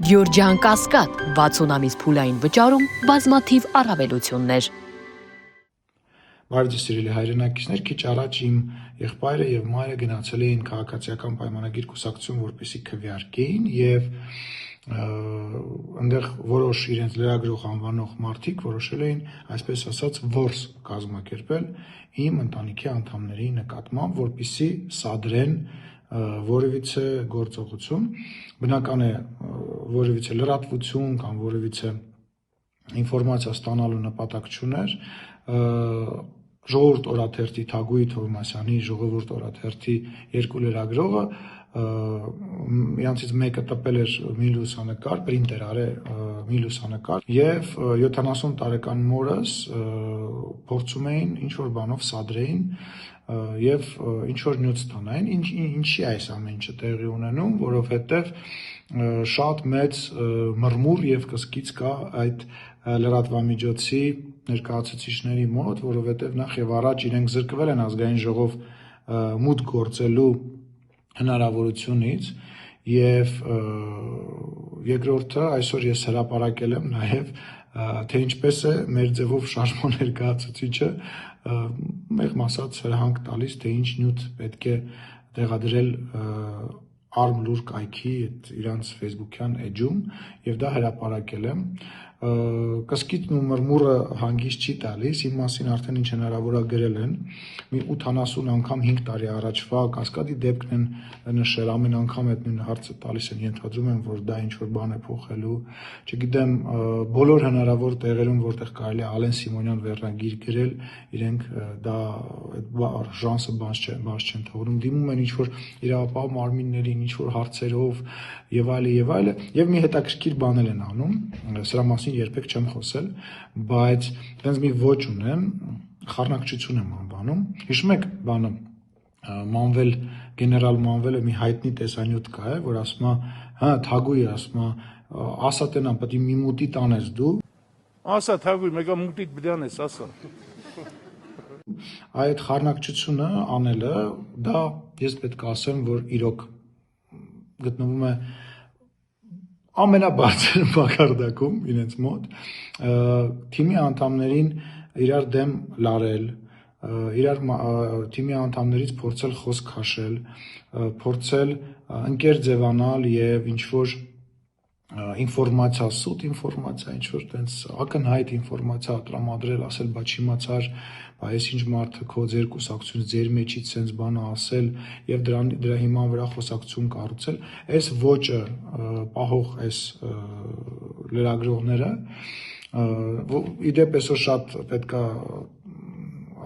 Գյորջյան Կասկադ 60 ամիս փուլային վճարում բազմաթիվ առավելություններ։ Բարև ձեզ սիրելի հայրենակիցներ, քիչ առաջ իմ եղբայրը եւ մայրը գնացել էին քաղաքացիական պայմանագիր կուսակցություն, որպեսզի քվեարկեին եւ այնտեղ որոշ իրենց լրագրող անվանող մարդիկ որոշել էին, այսպես ասած, որս կազմակերպել իմ ընտանիքի անդամների նկատմամբ, որպեսզի սադրեն որևիցե գործողություն, բնական է որևիցե լրատվություն կամ որևիցե ինֆորմացիա ստանալու նպատակ չուներ, Ժողովուրդ օրաթերթի Թագուհի Թովմասյանի ժողովուրդ օրաթերթի երկու լրագրողը իրանցից մեկը տպել էր մի լուսանկար, պրինտեր արել մի լուսանկար եւ 70 տարեկան մորս փորձում էին ինչ որ բանով սադրեին եւ ինչ որ նյութ ստանային, ինչի այս ամեն ինչը տեղի ունենում, որովհետեւ շատ մեծ մրմուր եւ կսկիծ կա այդ լրատվամիջոցի ներկայացուցիչների մոտ, որովհետեւ նախ եւ առաջ իրենք զրկվել են ազգային ժողով մուտք գործելու հնարավորությունից եւ երկրորդը այսօր ես հրապարակել եմ նաեւ թե ինչպես է մեր ձևով շարժման ներկայացուցիչը մեղմ ասած հրահանգ տալիս, թե ինչ նյութ պետք է տեղադրել արմ լուր կայքի այդ իրանց Facebook-յան էջում եւ դա հրապարակել եմ կսկիծն ու մրմուրը հանգիստ չի տալիս, իմ մասին արդեն ինչ հնարավոր է գրել են, մի 80 անգամ 5 տարի առաջվա Կասկադի դեպքն են նշել, ամեն անգամ այդ նույն հարցը տալիս են, ենթադրում եմ, որ դա ինչ-որ բան է փոխելու, չգիտեմ, բոլոր հնարավոր տեղերում, որտեղ կարելի է Ալեն Սիմոնյան վերնագիր գրել, իրենք դա այդ ժանսը բաց չեն թողնում, դիմում են ինչ-որ իրավապահ մարմիններին, ինչ-որ հարցերով եւ այլը, եւ մի հետաքրքիր բաներ են անում, սրա մասին երբեք չեմ խոսել, բայց այնպես մի ոչ ունեմ, խառնակցություն եմ անվանում։ Հիշում եք բանը Մանվել, գեներալ Մանվելը մի հայտնի տեսանյութ կա, որ ասում է, հա, Թագուհի ասում է, ասա տենա, պետք է մի մուտի տանես դու։ Ասա Թագուհի, մեկը մուտիդ բդյանես, ասա։ Այդ խառնակցությունը անելը, դա ես պետք է ասեմ, որ իրոք գտնվում է ամենաբարձր մակարդակում իրենց մոտ թիմի անդամներին իրար դեմ լարել, իրար թիմի անդամներից փորձել խոսք քաշել, փորձել ընկեր ձևանալ եւ ինչ որ ինֆորմացիա, սուտ ինֆորմացիա, ինչ որ տենց ակնհայտ ինֆորմացիա տրամադրել, ասել, բա չիմացար, բա այս ինչ մարդը քո ձեր կուսակցությունից ձեր մեջից sense բանը ասել եւ դրա հիման վրա խոսակցություն կառուցել, այս ոճը պահող այս լրագրողները իդեպ այսօր շատ պետքա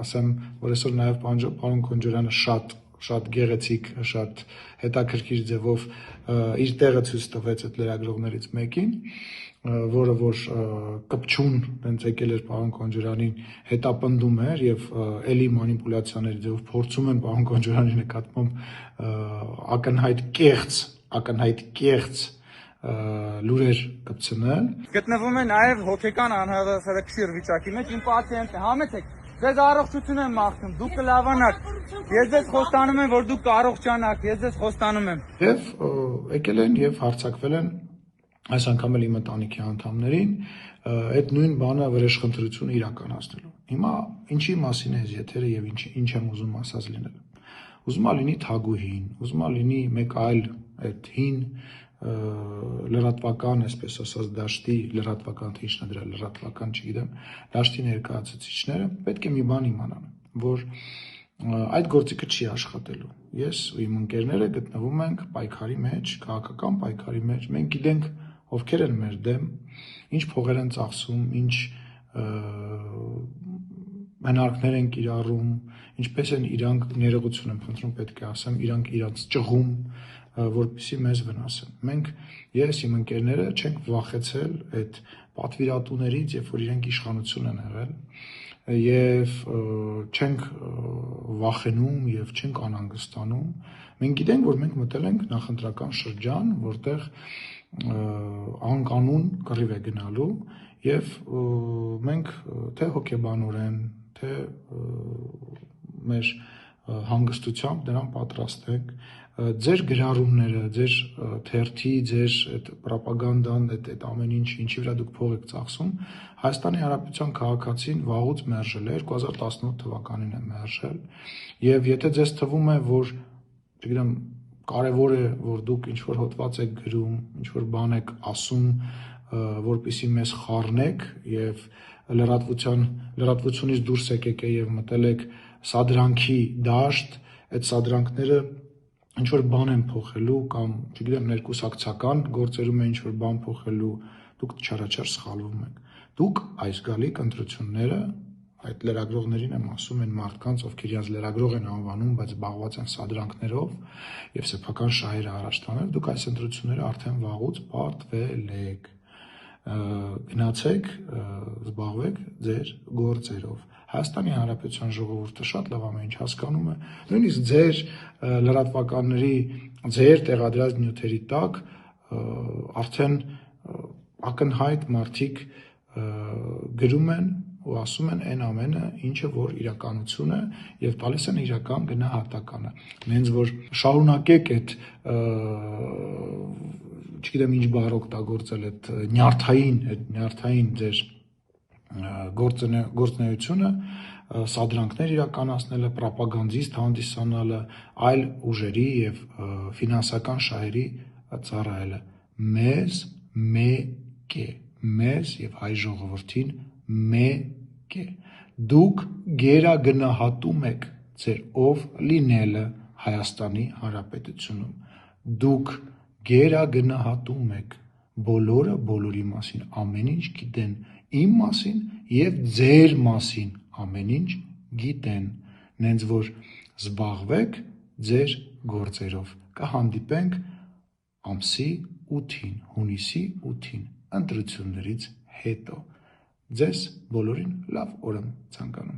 ասեմ, որ այսօր նաեւ պարոն Քոնջորյանը շատ գեղեցիկ, շատ հետաքրքիր ձևով իր տեղը ցույց տվեց այդ լրագրողներից մեկին, որը որ կպչուն տենց եկել էր պարոն Քոնջորանին հետապնդում էր եւ էլի մանիպուլյացիաների ձևով փորձում են պարոն Քոնջորանի նկատմամբ ակնհայտ կեղծ լուրեր կպցնել։ Գտնվում է նաեւ հոգեկան անհավասարակշիռ վիճակի մեջ իմ պացիենտը, համեցեք Ձեզ առողջություն եմ մաղթում, դուք կլավանաք, ես ձեզ խոստանում եմ, որ դուք կառողջանաք, ես ձեզ խոստանում եմ։ Եվ եկել են եւ հարձակվել են այս անգամ էլ իմ ընտանիքի անդամներին այդ նույն բանը վրեժխնդրությունը իրականացնելու։ Հիմա ինչի մասին է այս եթերը եւ ինչ եմ ուզում ասած լինել։ Ուզում եմ լինի Թագուհին, ուզում եմ լինի մեկ այլ այդ հին լրատվական, այսպես ասած, դաշտի լրատվական, թե ինչն է դրա լրատվական, չգիտեմ, դաշտի ներկայացուցիչները պետք է մի բան իմանան, որ այդ գործիքը չի աշխատելու։ Ես ու իմ ընկերները գտնվում ենք պայքարի մեջ, քաղաքական պայքարի մեջ, մենք գիտենք ովքեր են մեր դեմ, ինչ փողեր են ծախսում, ինչ հնարքներ են կիրառում, ինչպես են իրանք ներողություն եմ խնդրում, պետք է ասեմ, իրանք իրանց ճղում որպեսզի մեզ վնասեն։ Մենք ես իմ ընկերները չենք վախեցել այդ պատվիրատուներից, երբ որ իրենք իշխանություն են եղել եւ չենք վախենում եւ չենք անհանգստանում։ Մենք գիտենք, որ մենք մտել ենք նախընտրական շրջան, որտեղ անկանոն կռիվ է գնալու եւ մենք թե հոգեբանորեն, թե մեր հանգստությամբ դրան պատրաստ եք, ձեր գրառումները, ձեր թերթի, ձեր այդ պրոպագանդան, այդ ամեն ինչի վրա դուք փող եք ծախսում, Հայաստանի Հանրապետության քաղաքացին վաղուց մերժել է, 2018 թվականին է մերժել, եւ եթե ձեզ թվում է, որ, չգիտեմ, կարևոր է, որ դուք ինչ-որ հոդված եք գրում, ինչ-որ բան եք ասում, որպեսզի մեզ խառնեք եւ լրատվությունից դուրս եկեք եւ մտել եք սադրանքի դաշտ, այդ սադրանքները ինչ-որ բան են փոխելու կամ, չգիտեմ, ներկուսակցական գործերում է ինչ-որ բան փոխելու, դուք չարաչար սխալվում եք։ Դուք այս գալիք ընտրությունները, այդ լրագրողներին եմ ասում, են մարդկանց, ովքեր իրենց լրագրող են անվանում, բայց զբաղված են սադրանքներով եւ սեփական շահերը առաջ տանել, դուք այս ընտրությունները արդեն վաղուց պարտվել եք։ Գնացեք, զբաղվեք ձեր գործերով։ Հայաստանի Հանրապետության ժողովուրդը շատ լավ ամեն ինչ հասկանում է, նույնիսկ ձեր լրատվականների, ձեր տեղադրած նյութերի տակ արդեն ակնհայտ մարդիկ գրում են ու ասում են այն ամենը, ինչը որ իրականություն է եւ տալիս են իրական գնահատականը։ Նենց որ շարունակեք այդ չգիտեմ ինչ բառ օգտագործել, այդ նյարդային ձեր գործունեությունը, սադրանքներ իրականացնելը, պրոպագանդիստ հանդիսանալը, այլ ուժերի եւ ֆինանսական շահերի ծառայելը։ Մեզ մեկ է, մեզ եւ հայ ժողովրդին մեկ է։ Դուք գերագնահատում եք ձեր ով լինելը Հայաստանի Հանրապետությունում։ Դուք գերագնահատում եք, բոլորը բոլորի մասին ամեն ինչ գիտեն, իմ մասին եւ ձեր մասին ամեն ինչ գիտեն, նենց որ զբաղվեք ձեր գործերով։ Կհանդիպենք ամսի 8-ին, հունիսի 8-ին, ընտրություններից հետո։ Ձեզ բոլորին լավ օր եմ ցանկանում։